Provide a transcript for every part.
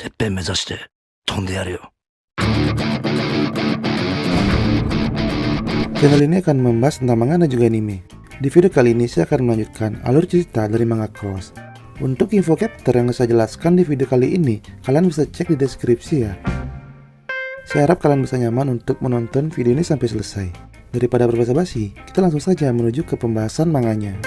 てっぺん目指して飛んでやるよ。Channel ini akan membahas tentang manga dan juga anime. Di video kali ini saya akan melanjutkan alur cerita dari manga Cross. Untuk info chapter yang saya jelaskan di video kali ini, kalian bisa cek di deskripsi ya. Saya harap kalian bisa nyaman untuk menonton video ini sampai selesai. Daripada berbasa-basi, kita langsung saja menuju ke pembahasan manganya.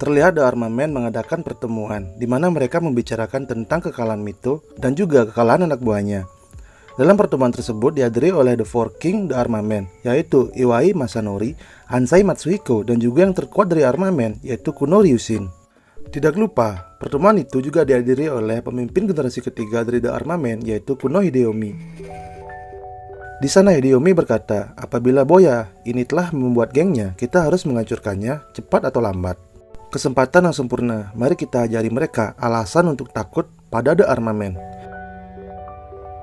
Terlihat The Armament mengadakan pertemuan di mana mereka membicarakan tentang kekalahan Mito dan juga kekalahan anak buahnya. Dalam pertemuan tersebut dihadiri oleh The Four King The Armament, yaitu Iwai Masanori, Hansai Matsuhiko, dan juga yang terkuat dari Armament, yaitu Kuno Ryushin. Tidak lupa, pertemuan itu juga dihadiri oleh pemimpin generasi ketiga dari The Armament, yaitu Kuno Hideyomi. Di sana Hideyomi berkata, apabila Boya ini telah membuat gengnya, kita harus menghancurkannya cepat atau lambat. Kesempatan yang sempurna, mari kita ajari mereka alasan untuk takut pada The Armament.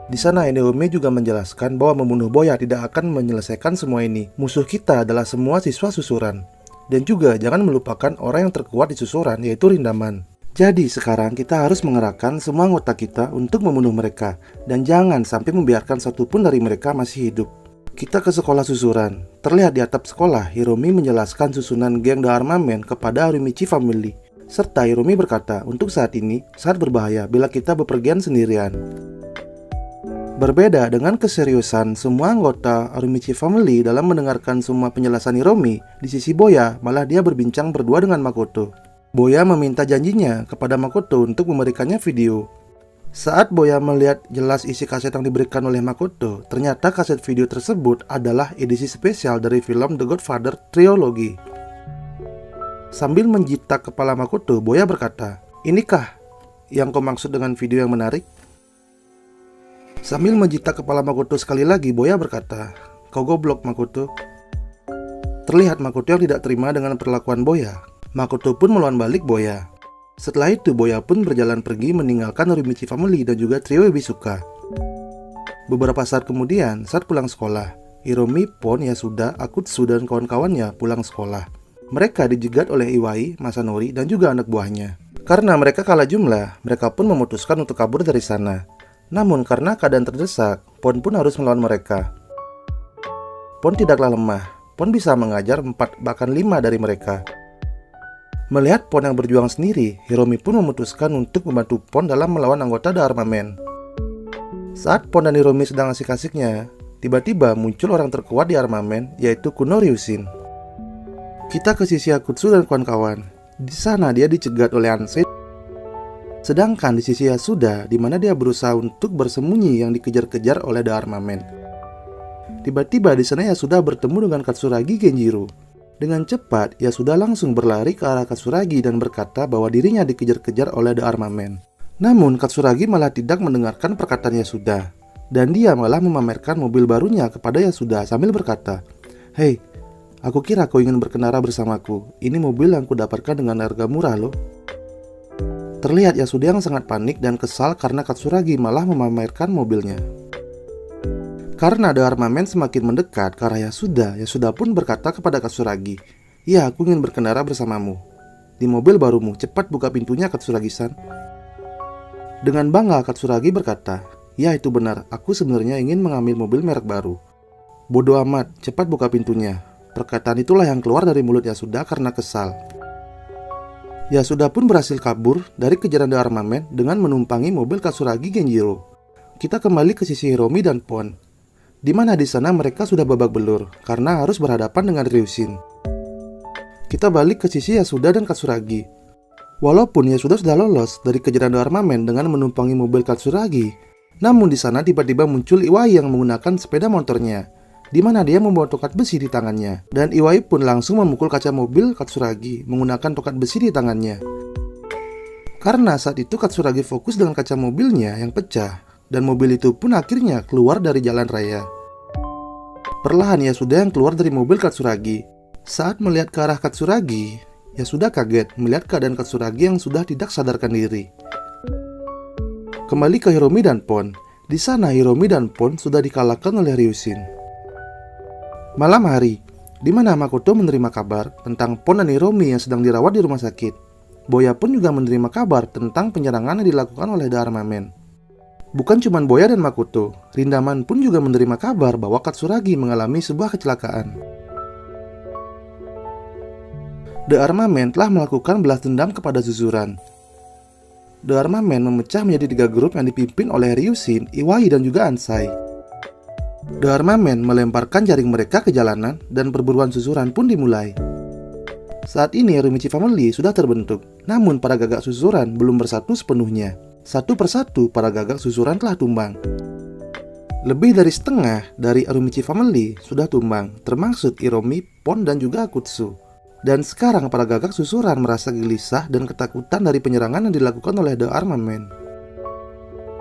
Di sana Hideyomi juga menjelaskan bahwa membunuh Boya tidak akan menyelesaikan semua ini. Musuh kita adalah semua siswa susuran. Dan juga jangan melupakan orang yang terkuat di susuran, yaitu Rindaman. Jadi sekarang kita harus mengerahkan semua anggota kita untuk membunuh mereka. Dan jangan sampai membiarkan satupun dari mereka masih hidup. Kita ke sekolah susuran. Terlihat di atap sekolah, Hiromi menjelaskan susunan geng The Armament kepada Harimichi Family. Serta Hiromi berkata, untuk saat ini, sangat berbahaya bila kita bepergian sendirian. Berbeda dengan keseriusan semua anggota Harimichi Family dalam mendengarkan semua penjelasan Hiromi, di sisi Boya malah dia berbincang berdua dengan Makoto. Boya meminta janjinya kepada Makoto untuk memberikannya video. Saat Boya melihat jelas isi kaset yang diberikan oleh Makoto, ternyata kaset video tersebut adalah edisi spesial dari film The Godfather Trilogy. Sambil menjitak kepala Makoto, Boya berkata, "Inikah yang kau maksud dengan video yang menarik?" Sambil menjitak kepala Makoto sekali lagi, Boya berkata, "Kau goblok, Makoto." Terlihat Makoto yang tidak terima dengan perlakuan Boya. Makoto pun melawan balik Boya. Setelah itu Boya pun berjalan pergi meninggalkan Harimichi Family dan juga trio Ibisuka. Beberapa saat kemudian, saat pulang sekolah, Hiromi, Pon, Yasuda, Akutsu, dan kawan-kawannya pulang sekolah. Mereka dijegat oleh Iwai, Masanori, dan juga anak buahnya. Karena mereka kalah jumlah, mereka pun memutuskan untuk kabur dari sana. Namun karena keadaan terdesak, Pon pun harus melawan mereka. Pon tidaklah lemah. Pon bisa mengajar 4 bahkan 5 dari mereka. Melihat Pon yang berjuang sendiri, Hiromi pun memutuskan untuk membantu Pon dalam melawan anggota The Armament. Saat Pon dan Hiromi sedang asik-asiknya, tiba-tiba muncul orang terkuat di Armament, yaitu Kuno Ryushin. Kita ke sisi Akutsu dan kawan-kawan. Di sana dia dicegat oleh Hansai. Sedangkan di sisi Yasuda, di mana dia berusaha untuk bersembunyi yang dikejar-kejar oleh The Armament. Tiba-tiba di sana Yasuda bertemu dengan Katsuragi Genjiro. Dengan cepat, Yasuda langsung berlari ke arah Katsuragi dan berkata bahwa dirinya dikejar-kejar oleh The Armament. Namun Katsuragi malah tidak mendengarkan perkataan Yasuda. Dan dia malah memamerkan mobil barunya kepada Yasuda sambil berkata, "Hei, aku kira kau ingin berkendara bersamaku. Ini mobil yang kudapatkan dengan harga murah loh." Terlihat Yasuda yang sangat panik dan kesal karena Katsuragi malah memamerkan mobilnya. Karena The Armament semakin mendekat ke arah Yasuda, Yasuda pun berkata kepada Katsuragi, "Ya, aku ingin berkendara bersamamu. Di mobil barumu, cepat buka pintunya, Katsuragi-san." Dengan bangga Katsuragi berkata, "Ya, itu benar, aku sebenarnya ingin mengambil mobil merek baru." "Bodoh amat, cepat buka pintunya." Perkataan itulah yang keluar dari mulut Yasuda karena kesal. Yasuda pun berhasil kabur dari kejaran The Armament dengan menumpangi mobil Katsuragi Genjiro. Kita kembali ke sisi Hiromi dan Pon, di mana di sana mereka sudah babak belur karena harus berhadapan dengan Ryushin. Kita balik ke sisi Yasuda dan Katsuragi. Walaupun Yasuda sudah lolos dari kejaran The Armament dengan menumpangi mobil Katsuragi, namun di sana tiba-tiba muncul Iwai yang menggunakan sepeda motornya, di mana dia membawa tongkat besi di tangannya, dan Iwai pun langsung memukul kaca mobil Katsuragi menggunakan tongkat besi di tangannya. Karena saat itu Katsuragi fokus dengan kaca mobilnya yang pecah, dan mobil itu pun akhirnya keluar dari jalan raya. Perlahan Yasuda yang keluar dari mobil Katsuragi. Saat melihat ke arah Katsuragi, Yasuda kaget melihat keadaan Katsuragi yang sudah tidak sadarkan diri. Kembali ke Hiromi dan Pon. Di sana Hiromi dan Pon sudah dikalahkan oleh Ryushin. Malam hari, di mana Makoto menerima kabar tentang Pon dan Hiromi yang sedang dirawat di rumah sakit. Boya pun juga menerima kabar tentang penyerangan yang dilakukan oleh The Armament. Bukan cuma Boya dan Makoto, Rindaman pun juga menerima kabar bahwa Katsuragi mengalami sebuah kecelakaan. The Armament telah melakukan balas dendam kepada Suzuran. The Armament memecah menjadi 3 grup yang dipimpin oleh Ryushin, Iwai, dan juga Ansai. The Armament melemparkan jaring mereka ke jalanan dan perburuan Suzuran pun dimulai. Saat ini Yorumichi Family sudah terbentuk, namun para gagak Suzuran belum bersatu sepenuhnya. Satu persatu para gagak Suzuran telah tumbang. Lebih dari setengah dari Yorumichi Family sudah tumbang, termasuk Hiromi, Pon, dan juga Akutsu. Dan sekarang para gagak Suzuran merasa gelisah dan ketakutan dari penyerangan yang dilakukan oleh The Armament.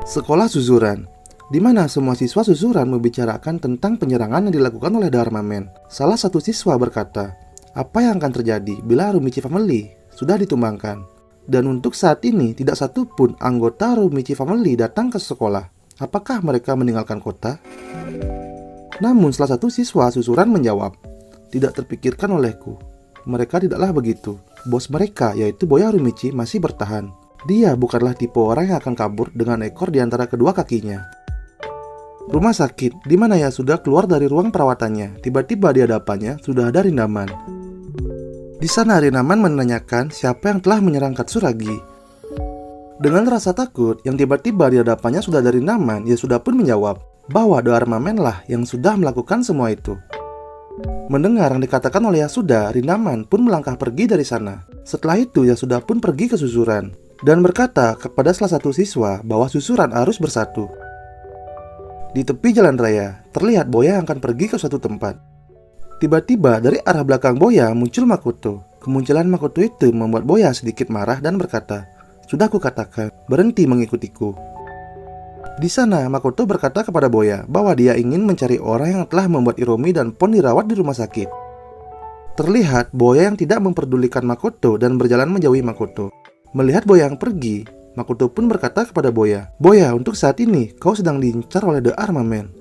Sekolah Suzuran, di mana semua siswa Suzuran membicarakan tentang penyerangan yang dilakukan oleh The Armament. Salah satu siswa berkata, apa yang akan terjadi bila Yorumichi Family sudah ditumbangkan? Dan untuk saat ini tidak satu pun anggota Yorumichi Family datang ke sekolah. Apakah mereka meninggalkan kota? Namun salah satu siswa Suzuran menjawab, tidak terpikirkan olehku. Mereka tidaklah begitu. Bos mereka yaitu Boya Yorumichi masih bertahan. Dia bukanlah tipe orang yang akan kabur dengan ekor di antara kedua kakinya. Rumah sakit, di mana ia sudah keluar dari ruang perawatannya. Tiba-tiba di hadapannya sudah ada Rindaman. Di sana Rindaman menanyakan siapa yang telah menyerang Katsuragi. Dengan rasa takut, yang tiba-tiba di hadapannya sudah ada Rindaman, ia sudah pun menjawab bahwa The Armament lah yang sudah melakukan semua itu. Mendengar yang dikatakan oleh Yasuda, Rindaman pun melangkah pergi dari sana. Setelah itu Yasuda pun pergi ke Suzuran dan berkata kepada salah satu siswa bahwa Suzuran harus bersatu. Di tepi jalan raya, terlihat Boya yang akan pergi ke suatu tempat. Tiba-tiba dari arah belakang Boya muncul Makoto. Kemunculan Makoto itu membuat Boya sedikit marah dan berkata, sudah kukatakan, berhenti mengikutiku. Di sana Makoto berkata kepada Boya bahwa dia ingin mencari orang yang telah membuat Hiromi dan Pon dirawat di rumah sakit. Terlihat Boya yang tidak memperdulikan Makoto dan berjalan menjauhi Makoto. Melihat Boya yang pergi, Makoto pun berkata kepada Boya, Boya, untuk saat ini kau sedang diincar oleh The Armament.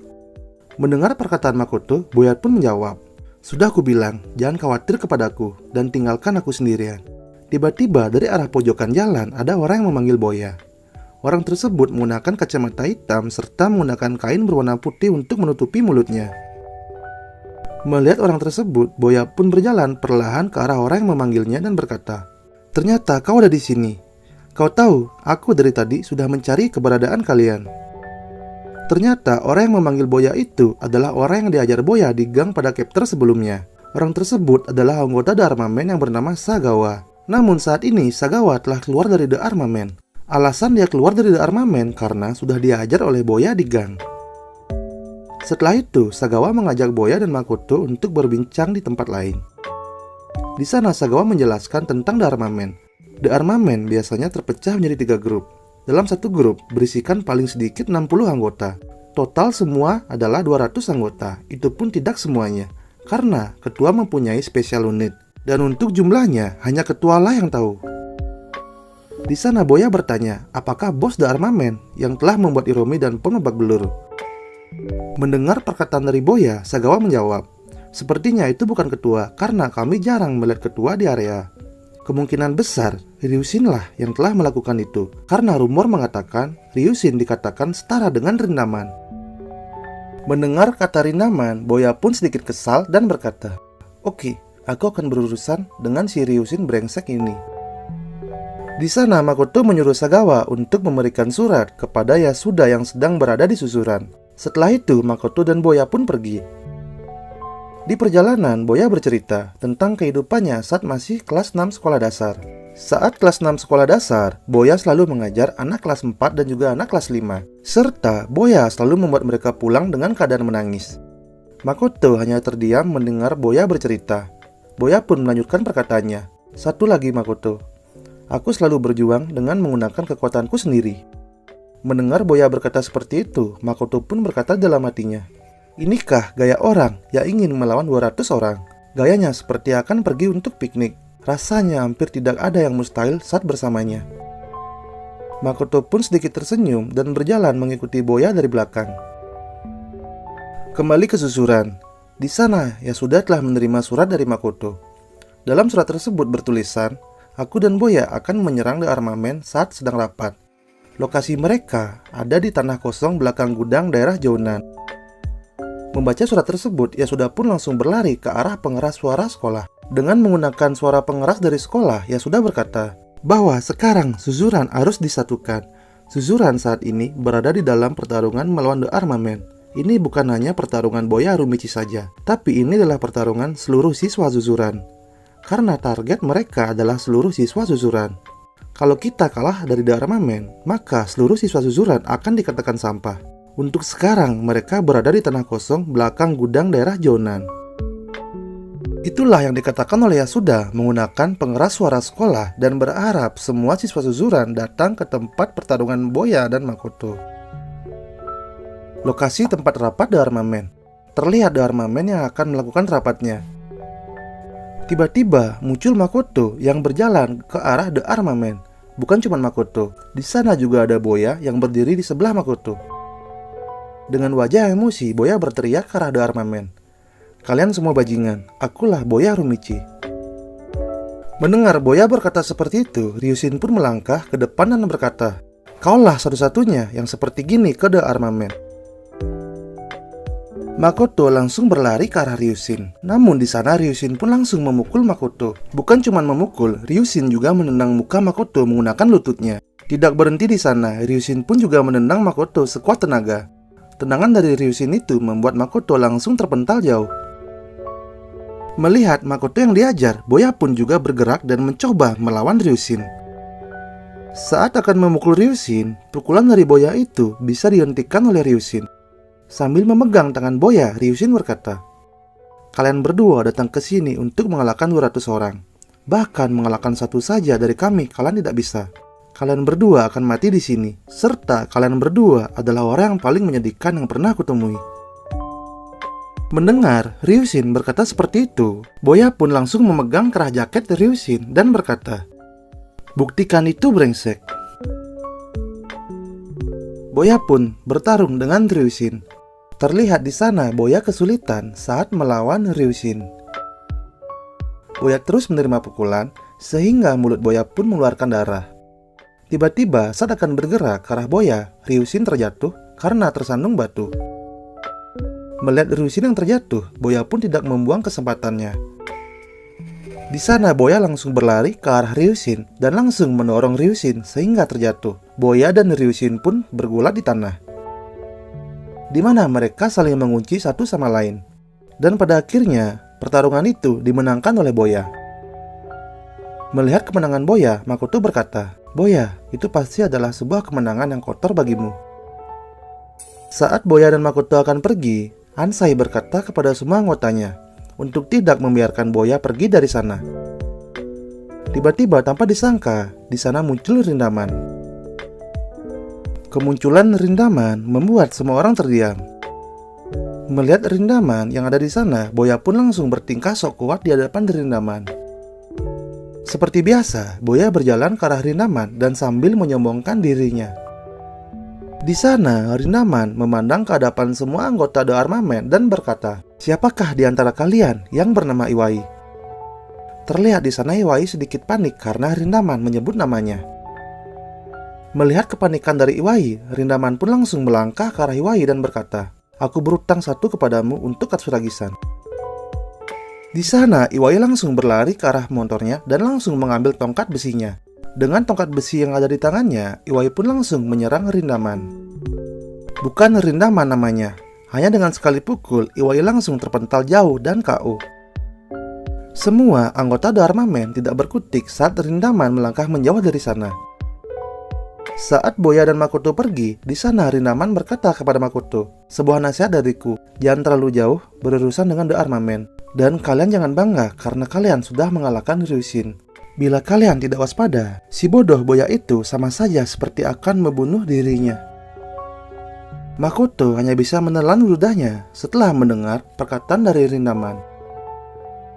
Mendengar perkataan Makoto, Boya pun menjawab, sudah aku bilang, jangan khawatir kepadaku dan tinggalkan aku sendirian. Tiba-tiba dari arah pojokan jalan ada orang yang memanggil Boya. Orang tersebut menggunakan kacamata hitam serta menggunakan kain berwarna putih untuk menutupi mulutnya. Melihat orang tersebut, Boya pun berjalan perlahan ke arah orang yang memanggilnya dan berkata, ternyata kau ada di sini. Kau tahu, aku dari tadi sudah mencari keberadaan kalian. Ternyata orang yang memanggil Boya itu adalah orang yang diajar Boya di gang pada chapter sebelumnya. Orang tersebut adalah anggota The Armament yang bernama Sagawa. Namun saat ini Sagawa telah keluar dari The Armament. Alasan dia keluar dari The Armament karena sudah diajar oleh Boya di gang. Setelah itu, Sagawa mengajak Boya dan Makoto untuk berbincang di tempat lain. Di sana Sagawa menjelaskan tentang The Armament. The Armament biasanya terpecah menjadi 3 grup. Dalam satu grup berisikan paling sedikit 60 anggota. Total semua adalah 200 anggota. Itu pun tidak semuanya, karena ketua mempunyai special unit. Dan untuk jumlahnya hanya ketualah yang tahu. Di sana Boya bertanya, apakah bos The Armament yang telah membuat Hiromi dan Pon babak belur? Mendengar perkataan dari Boya, Sagawa menjawab, sepertinya itu bukan ketua karena kami jarang melihat ketua di area. Kemungkinan besar Ryushin lah yang telah melakukan itu, karena rumor mengatakan Ryushin dikatakan setara dengan Rindaman. Mendengar kata Rindaman, Boya pun sedikit kesal dan berkata, oke, aku akan berurusan dengan si Ryushin brengsek ini. Di sana Makoto menyuruh Sagawa untuk memberikan surat kepada Yasuda yang sedang berada di Suzuran. Setelah itu Makoto dan Boya pun pergi. Di perjalanan, Boya bercerita tentang kehidupannya saat masih kelas 6 sekolah dasar. Saat kelas 6 sekolah dasar, Boya selalu mengajar anak kelas 4 dan juga anak kelas 5. Serta Boya selalu membuat mereka pulang dengan keadaan menangis. Makoto hanya terdiam mendengar Boya bercerita. Boya pun melanjutkan perkataannya. Satu lagi Makoto, aku selalu berjuang dengan menggunakan kekuatanku sendiri. Mendengar Boya berkata seperti itu, Makoto pun berkata dalam hatinya, inikah gaya orang yang ingin melawan 200 orang? Gayanya seperti akan pergi untuk piknik. Rasanya hampir tidak ada yang mustahil saat bersamanya. Makoto pun sedikit tersenyum dan berjalan mengikuti Boya dari belakang. Kembali ke susuran. Di sana, Yasuda telah menerima surat dari Makoto. Dalam surat tersebut bertulisan, aku dan Boya akan menyerang The Armament saat sedang rapat. Lokasi mereka ada di tanah kosong belakang gudang daerah Jounan. Membaca surat tersebut, Yasuda pun langsung berlari ke arah pengeras suara sekolah. Dengan menggunakan suara pengeras dari sekolah, Yasuda berkata bahwa sekarang susuran harus disatukan. Susuran saat ini berada di dalam pertarungan melawan The Armament. Ini bukan hanya pertarungan Boya Harumichi saja, tapi ini adalah pertarungan seluruh siswa susuran. Karena target mereka adalah seluruh siswa susuran. Kalau kita kalah dari The Armament, maka seluruh siswa susuran akan dikatakan sampah. Untuk sekarang, mereka berada di tanah kosong belakang gudang daerah Jounan. Itulah yang dikatakan oleh Yasuda menggunakan pengeras suara sekolah dan berharap semua siswa susuran datang ke tempat pertarungan Boya dan Makoto. Lokasi tempat rapat The Armament. Terlihat The Armament yang akan melakukan rapatnya. Tiba-tiba muncul Makoto yang berjalan ke arah The Armament. Bukan cuma Makoto, di sana juga ada Boya yang berdiri di sebelah Makoto. Dengan wajah emosi, Boya berteriak ke arah The Armament. Kalian semua bajingan, akulah Boya Harumichi. Mendengar Boya berkata seperti itu, Ryushin pun melangkah ke depan dan berkata, kaulah satu-satunya yang seperti gini ke The Armament. Makoto langsung berlari ke arah Ryushin. Namun di sana Ryushin pun langsung memukul Makoto. Bukan cuma memukul, Ryushin juga menendang muka Makoto menggunakan lututnya. Tidak berhenti di sana, Ryushin pun juga menendang Makoto sekuat tenaga. Tendangan dari Ryushin itu membuat Makoto langsung terpental jauh. Melihat Makoto yang diajar, Boya pun juga bergerak dan mencoba melawan Ryushin. Saat akan memukul Ryushin, pukulan dari Boya itu bisa dihentikan oleh Ryushin. Sambil memegang tangan Boya, Ryushin berkata, kalian berdua datang ke sini untuk mengalahkan 200 orang. Bahkan mengalahkan satu saja dari kami, kalian tidak bisa. Kalian berdua akan mati di sini. Serta kalian berdua adalah orang yang paling menyedihkan yang pernah aku temui. Mendengar Ryushin berkata seperti itu, Boya pun langsung memegang kerah jaket Ryushin dan berkata, buktikan itu brengsek. Boya pun bertarung dengan Ryushin. Terlihat di sana Boya kesulitan saat melawan Ryushin. Boya terus menerima pukulan sehingga mulut Boya pun mengeluarkan darah. Tiba-tiba saat akan bergerak ke arah Boya, Ryushin terjatuh karena tersandung batu. Melihat Ryushin yang terjatuh, Boya pun tidak membuang kesempatannya. Di sana Boya langsung berlari ke arah Ryushin dan langsung mendorong Ryushin sehingga terjatuh. Boya dan Ryushin pun bergulat di tanah, di mana mereka saling mengunci satu sama lain. Dan pada akhirnya, pertarungan itu dimenangkan oleh Boya. Melihat kemenangan Boya, Makoto berkata, Boya, itu pasti adalah sebuah kemenangan yang kotor bagimu. Saat Boya dan Makoto akan pergi, Ansai berkata kepada semua anggotanya untuk tidak membiarkan Boya pergi dari sana. Tiba-tiba tanpa disangka, di sana muncul Rindaman. Kemunculan Rindaman membuat semua orang terdiam. Melihat Rindaman yang ada di sana, Boya pun langsung bertingkah sok kuat di hadapan Rindaman. Seperti biasa, Boya berjalan ke arah Rindaman dan sambil menyombongkan dirinya. Di sana, Rindaman memandang ke hadapan semua anggota The Armament dan berkata, siapakah di antara kalian yang bernama Iwai? Terlihat di sana Iwai sedikit panik karena Rindaman menyebut namanya. Melihat kepanikan dari Iwai, Rindaman pun langsung melangkah ke arah Iwai dan berkata, aku berutang satu kepadamu untuk Katsuragisan. Di sana, Iwai langsung berlari ke arah motornya dan langsung mengambil tongkat besinya. Dengan tongkat besi yang ada di tangannya, Iwai pun langsung menyerang Rindaman. Bukan Rindaman namanya, hanya dengan sekali pukul, Iwai langsung terpental jauh dan KO. Semua anggota The Armament tidak berkutik saat Rindaman melangkah menjauh dari sana. Saat Boya dan Makoto pergi, di sana Rindaman berkata kepada Makoto, sebuah nasihat dariku, jangan terlalu jauh berurusan dengan The Armament. Dan kalian jangan bangga karena kalian sudah mengalahkan Ryushin. Bila kalian tidak waspada, si bodoh Boya itu sama saja seperti akan membunuh dirinya. Makoto hanya bisa menelan ludahnya setelah mendengar perkataan dari Rindaman.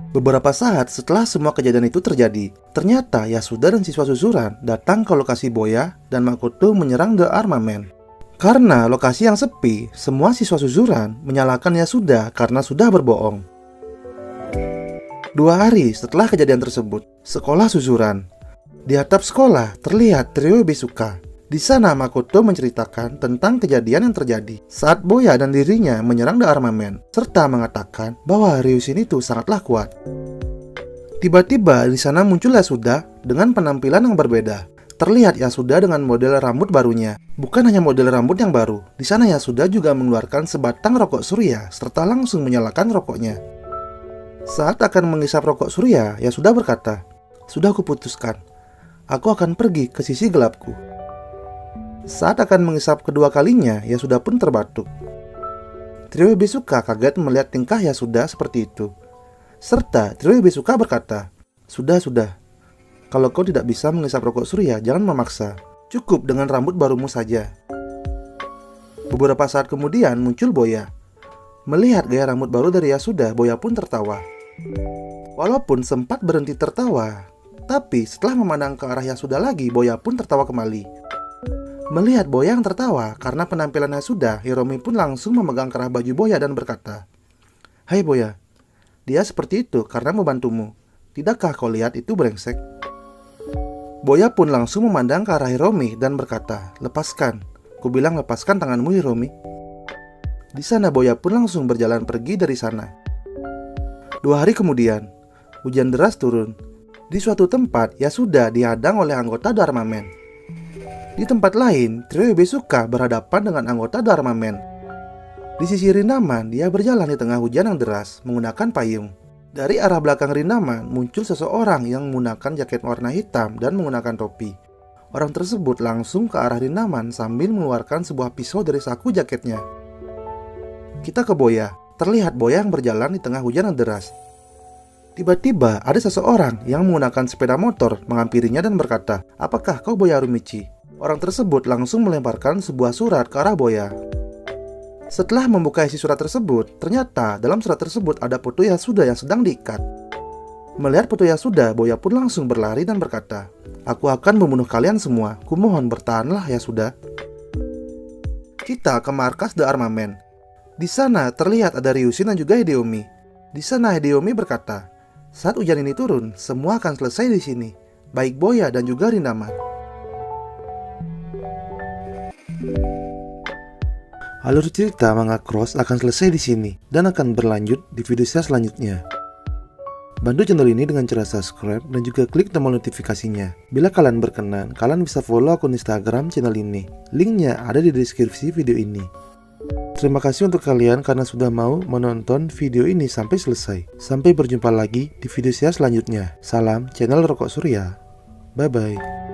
Beberapa saat setelah semua kejadian itu terjadi, ternyata Yasuda dan siswa susuran datang ke lokasi Boya dan Makoto menyerang The Armament. Karena lokasi yang sepi, semua siswa susuran menyalahkan Yasuda karena sudah berbohong. 2 hari setelah kejadian tersebut, sekolah susuran. Di atap sekolah terlihat trio Besuka. Di sana Makoto menceritakan tentang kejadian yang terjadi saat Boya dan dirinya menyerang The Armament, serta mengatakan bahwa Ryushin itu sangatlah kuat. Tiba-tiba di sana muncul Yasuda dengan penampilan yang berbeda. Terlihat Yasuda dengan model rambut barunya. Bukan hanya model rambut yang baru, di sana Yasuda juga mengeluarkan sebatang rokok surya serta langsung menyalakan rokoknya. Saat akan menghisap rokok surya, Yasuda berkata, "Sudah kuputuskan, aku akan pergi ke sisi gelapku." Saat akan menghisap kedua kalinya, Yasuda pun terbatuk. Trio Besuka kaget melihat tingkah Yasuda seperti itu. Serta Trio Besuka berkata, Sudah. Kalau kau tidak bisa menghisap rokok surya, jangan memaksa. Cukup dengan rambut barumu saja." Beberapa saat kemudian muncul Boya. Melihat gaya rambut baru dari Yasuda, Boya pun tertawa. Walaupun sempat berhenti tertawa, tapi setelah memandang ke arah Yasuda lagi, Boya pun tertawa kembali. Melihat Boya yang tertawa karena penampilan Yasuda, Hiromi pun langsung memegang kerah baju Boya dan berkata, "Hai Boya, dia seperti itu karena membantumu. Tidakkah kau lihat itu brengsek?" Boya pun langsung memandang ke arah Hiromi dan berkata, "Lepaskan. Kubilang lepaskan tanganmu, Hiromi." Di sana Boya pun langsung berjalan pergi dari sana. 2 hari kemudian, hujan deras turun. Di suatu tempat, Yasuda dihadang oleh anggota The Armament. Di tempat lain, trio Besuka berhadapan dengan anggota The Armament. Di sisi Rindaman, dia berjalan di tengah hujan yang deras menggunakan payung. Dari arah belakang Rindaman muncul seseorang yang menggunakan jaket warna hitam dan menggunakan topi. Orang tersebut langsung ke arah Rindaman sambil mengeluarkan sebuah pisau dari saku jaketnya. Kita ke Boya. Terlihat Boya yang berjalan di tengah hujan yang deras. Tiba-tiba ada seseorang yang menggunakan sepeda motor menghampirinya dan berkata, "Apakah kau Boya Harumichi?" Orang tersebut langsung melemparkan sebuah surat ke arah Boya. Setelah membuka isi surat tersebut, ternyata dalam surat tersebut ada foto Yasuda yang sedang diikat. Melihat foto Yasuda, Boya pun langsung berlari dan berkata, "Aku akan membunuh kalian semua. Kumohon bertahanlah Yasuda." Kita ke markas The Armament. Di sana terlihat ada Ryushin dan juga Hideyomi. Di sana Hideyomi berkata, "Saat hujan ini turun, semua akan selesai di sini, baik Boya dan juga Rindaman." Alur cerita manga Cross akan selesai di sini dan akan berlanjut di video saya selanjutnya. Bantu channel ini dengan cara subscribe dan juga klik tombol notifikasinya. Bila kalian berkenan, kalian bisa follow akun Instagram channel ini. Linknya ada di deskripsi video ini. Terima kasih untuk kalian karena sudah mau menonton video ini sampai selesai. Sampai berjumpa lagi di video saya selanjutnya. Salam channel Rokok Surya. Bye bye.